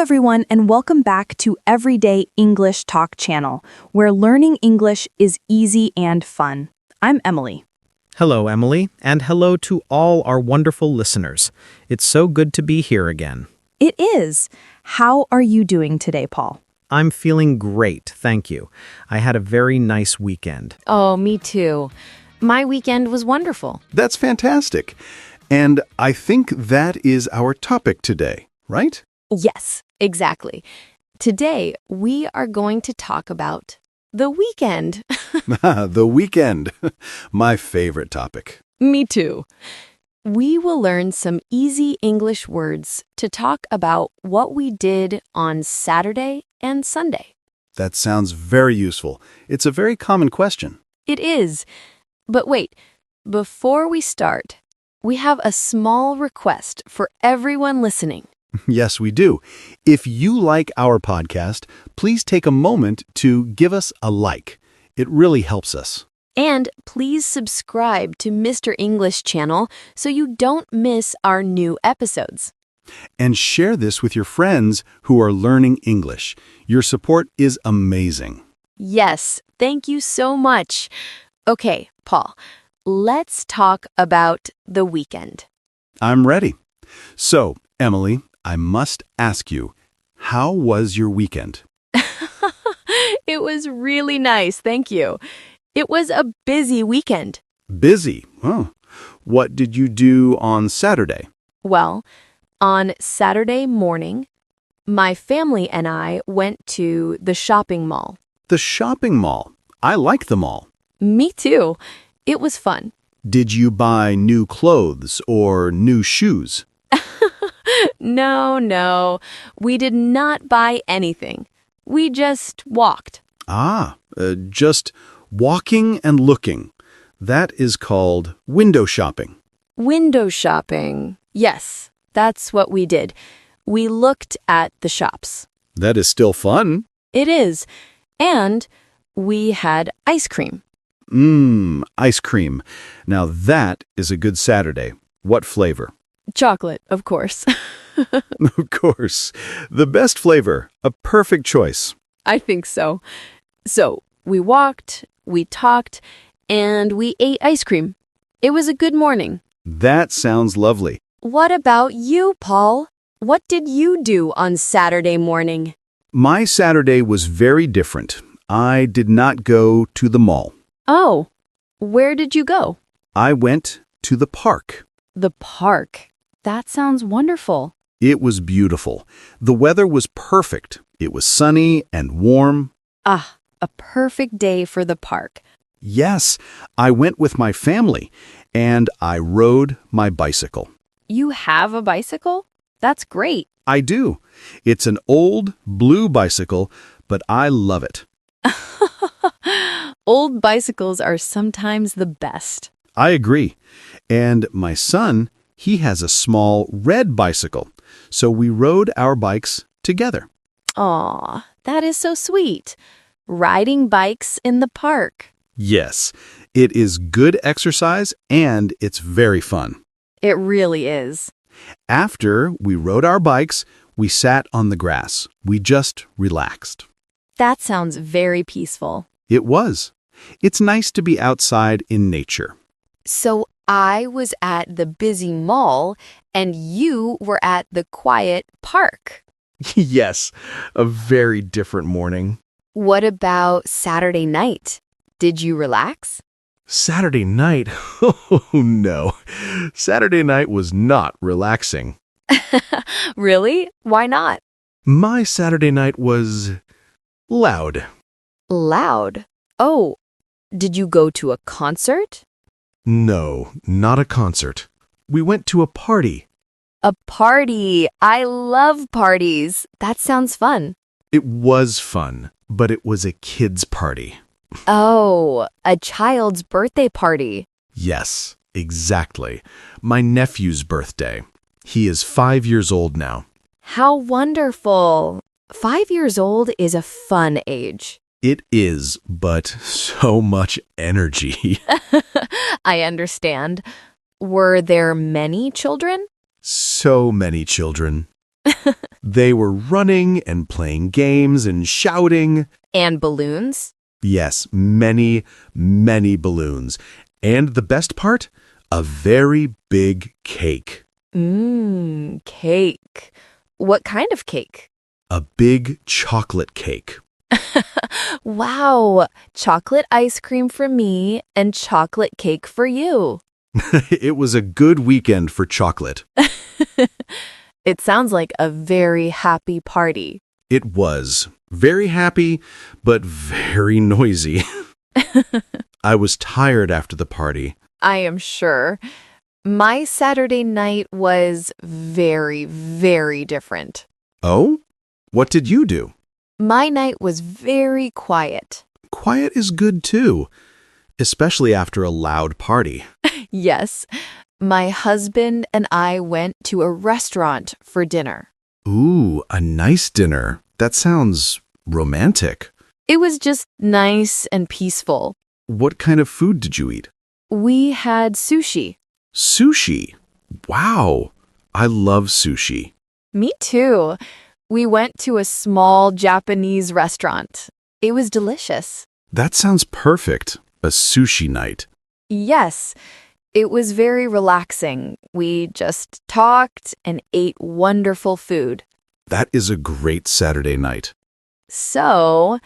everyone, and welcome back to Everyday English Talk channel, where learning English is easy and fun. I'm Emily. Hello, Emily, and hello to all our wonderful listeners. It's so good to be here again. It is. How are you doing today, Paul? I'm feeling great, thank you. I had a very nice weekend. Oh, me too. My weekend was wonderful. That's fantastic. And I think that is our topic today, right? Yes, exactly. Today, we are going to talk about the weekend. The weekend. My favorite topic. Me too. We will learn some easy English words to talk about what we did on Saturday and Sunday. That sounds very useful. It's a very common question. It is. But wait, before we start, we have a small request for everyone listening. Yes, we do. If you like our podcast, please take a moment to give us a like. It really helps us. And please subscribe to Mr. English channel so you don't miss our new episodes. And share this with your friends who are learning English. Your support is amazing. Yes, thank you so much. Okay, Paul, let's talk about the weekend. I'm ready. So, Emily, I must ask you, how was your weekend? It was really nice, thank you. It was a busy weekend. Busy? Oh. What did you do on Saturday? Well, on Saturday morning, my family and I went to the shopping mall. The shopping mall. I like the mall. Me too. It was fun. Did you buy new clothes or new shoes? No. We did not buy anything. We just walked. Just walking and looking. That is called window shopping. Window shopping. Yes, that's what we did. We looked at the shops. That is still fun. It is. And we had ice cream. Ice cream. Now that is a good Saturday. What flavor? Chocolate, of course. Of course. The best flavor. A perfect choice. I think so. So, we walked, we talked, and we ate ice cream. It was a good morning. That sounds lovely. What about you, Paul? What did you do on Saturday morning? My Saturday was very different. I did not go to the mall. Oh, where did you go? I went to the park. The park. That sounds wonderful. It was beautiful. The weather was perfect. It was sunny and warm. Ah, a perfect day for the park. Yes, I went with my family, and I rode my bicycle. You have a bicycle? That's great. I do. It's an old blue bicycle, but I love it. Old bicycles are sometimes the best. I agree. And my son, he has a small red bicycle, so we rode our bikes together. Aw, that is so sweet. Riding bikes in the park. Yes, it is good exercise and it's very fun. It really is. After we rode our bikes, we sat on the grass. We just relaxed. That sounds very peaceful. It was. It's nice to be outside in nature. So I was at the busy mall and you were at the quiet park. Yes, a very different morning. What about Saturday night? Did you relax? Saturday night? Oh, no. Saturday night was not relaxing. Really? Why not? My Saturday night was loud. Loud? Oh, did you go to a concert? No, not a concert. We went to a party. A party. I love parties. That sounds fun. It was fun, but it was a kid's party. Oh, a child's birthday party. Yes, exactly. My nephew's birthday. He is 5 years old now. How wonderful. 5 years old is a fun age. It is, but so much energy. I understand. Were there many children? So many children. They were running and playing games and shouting. And balloons? Yes, many, many balloons. And the best part? A very big cake. Cake. What kind of cake? A big chocolate cake. Wow, chocolate ice cream for me and chocolate cake for you. It was a good weekend for chocolate. It sounds like a very happy party. It was very happy, but very noisy. I was tired after the party. I am sure. My Saturday night was very, very different. Oh? What did you do? My night was very quiet. Quiet is good too, especially after a loud party. Yes, my husband and I went to a restaurant for dinner. Ooh, a nice dinner. That sounds romantic. It was just nice and peaceful. What kind of food did you eat? We had sushi. Sushi. Wow. I love sushi. Me too. We went to a small Japanese restaurant. It was delicious. That sounds perfect. A sushi night. Yes, it was very relaxing. We just talked and ate wonderful food. That is a great Saturday night. So,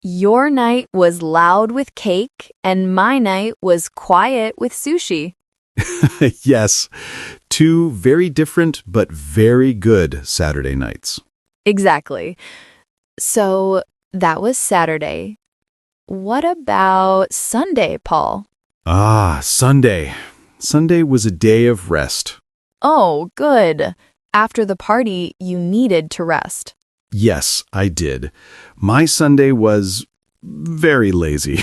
your night was loud with cake and my night was quiet with sushi. Yes, two very different but very good Saturday nights. Exactly. So, that was Saturday. What about Sunday, Paul? Ah, Sunday. Sunday was a day of rest. Oh, good. After the party, you needed to rest. Yes, I did. My Sunday was very lazy.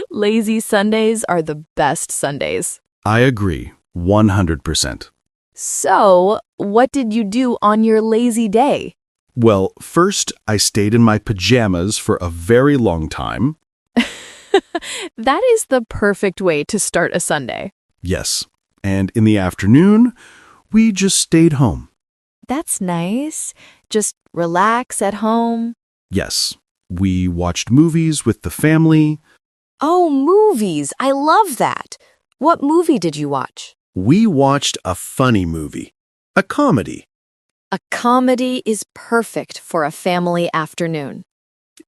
Lazy Sundays are the best Sundays. I agree, 100%. So, what did you do on your lazy day? Well, first, I stayed in my pajamas for a very long time. That is the perfect way to start a Sunday. Yes. And in the afternoon, we just stayed home. That's nice. Just relax at home. Yes. We watched movies with the family. Oh, movies. I love that. What movie did you watch? We watched a funny movie. A comedy. A comedy is perfect for a family afternoon.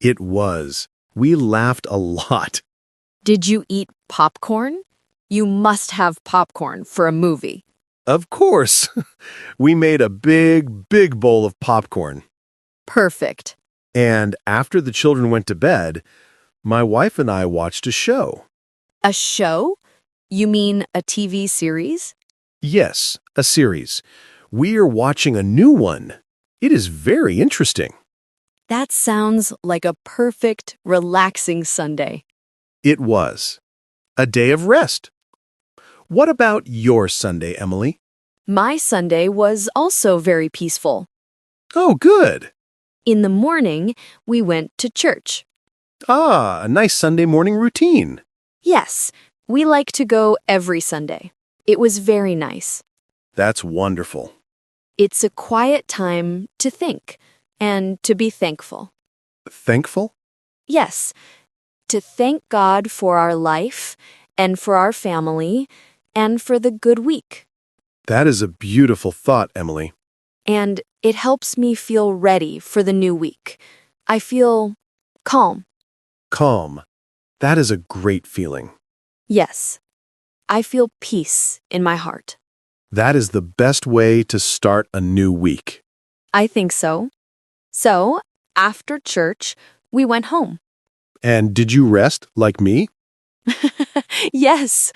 It was. We laughed a lot. Did you eat popcorn? You must have popcorn for a movie. Of course. We made a big, big bowl of popcorn. Perfect. And after the children went to bed, my wife and I watched a show. A show? You mean a TV series? Yes, a series. We are watching a new one. It is very interesting. That sounds like a perfect, relaxing Sunday. It was. A day of rest. What about your Sunday, Emily? My Sunday was also very peaceful. Oh, good. In the morning, we went to church. Ah, a nice Sunday morning routine. Yes, we like to go every Sunday. It was very nice. That's wonderful. It's a quiet time to think and to be thankful. Thankful? Yes, to thank God for our life and for our family and for the good week. That is a beautiful thought, Emily. And it helps me feel ready for the new week. I feel calm. Calm. That is a great feeling. Yes, I feel peace in my heart. That is the best way to start a new week. I think so. So, after church, we went home. And did you rest like me? Yes.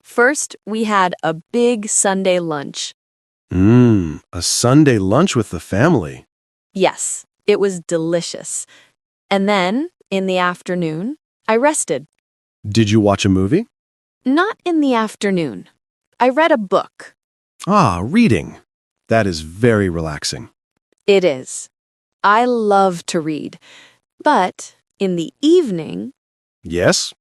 First, we had a big Sunday lunch. A Sunday lunch with the family. Yes, it was delicious. And then, in the afternoon, I rested. Did you watch a movie? Not in the afternoon. I read a book. Ah, reading. That is very relaxing. It is. I love to read. But in the evening, Yes?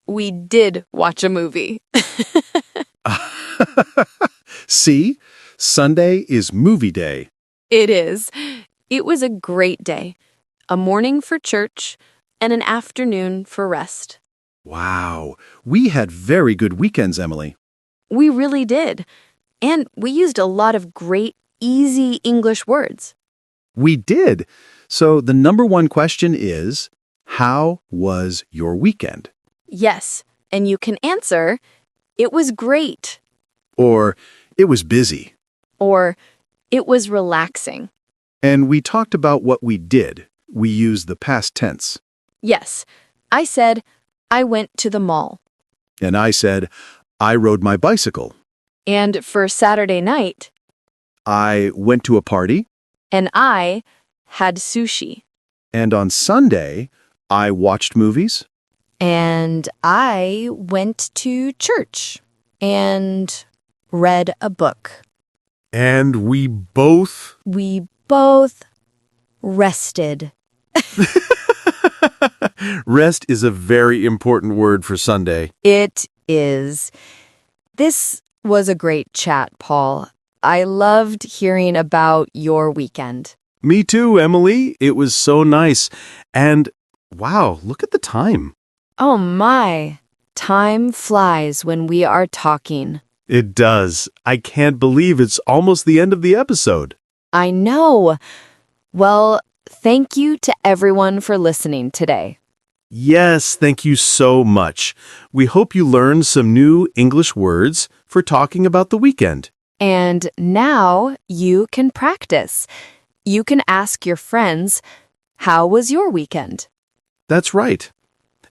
we did watch a movie. See? Sunday is movie day. It is. It was a great day. A morning for church and an afternoon for rest. Wow, we had very good weekends, Emily. We really did. And we used a lot of great, easy English words. We did. So the number one question is, how was your weekend? Yes, and you can answer, it was great, Or, it was busy. or it was relaxing. And we talked about what we did. We used the past tense. Yes, I said, I went to the mall. And I said, I rode my bicycle. And for Saturday night, I went to a party. and I had sushi. And on Sunday, I watched movies. And I went to church and read a book. And we both... We both rested. Rest is a very important word for Sunday. It is. This was a great chat, Paul. I loved hearing about your weekend. Me too, Emily. It was so nice. And wow, look at the time. Oh my, time flies when we are talking. It does. I can't believe it's almost the end of the episode. I know. Well, thank you to everyone for listening today. Yes, thank you so much. We hope you learned some new English words for talking about the weekend. And now you can practice. You can ask your friends, how was your weekend? That's right.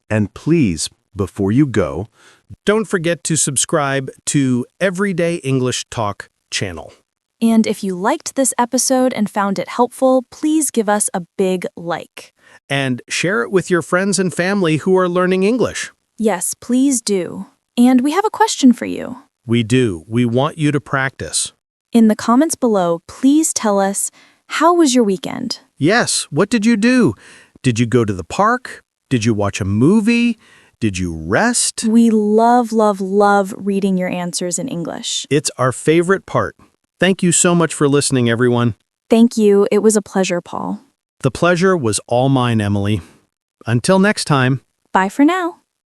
And please, before you go, Don't forget to subscribe to Everyday English Talk channel. And if you liked this episode and found it helpful, please give us a big like. And share it with your friends and family who are learning English. Yes, please do. And we have a question for you. We do. We want you to practice. In the comments below, please tell us, how was your weekend? Yes, what did you do? Did you go to the park? Did you watch a movie? Did you rest? We love, love, love reading your answers in English. It's our favorite part. Thank you so much for listening, everyone. Thank you. It was a pleasure, Paul. The pleasure was all mine, Emily. Until next time. Bye for now.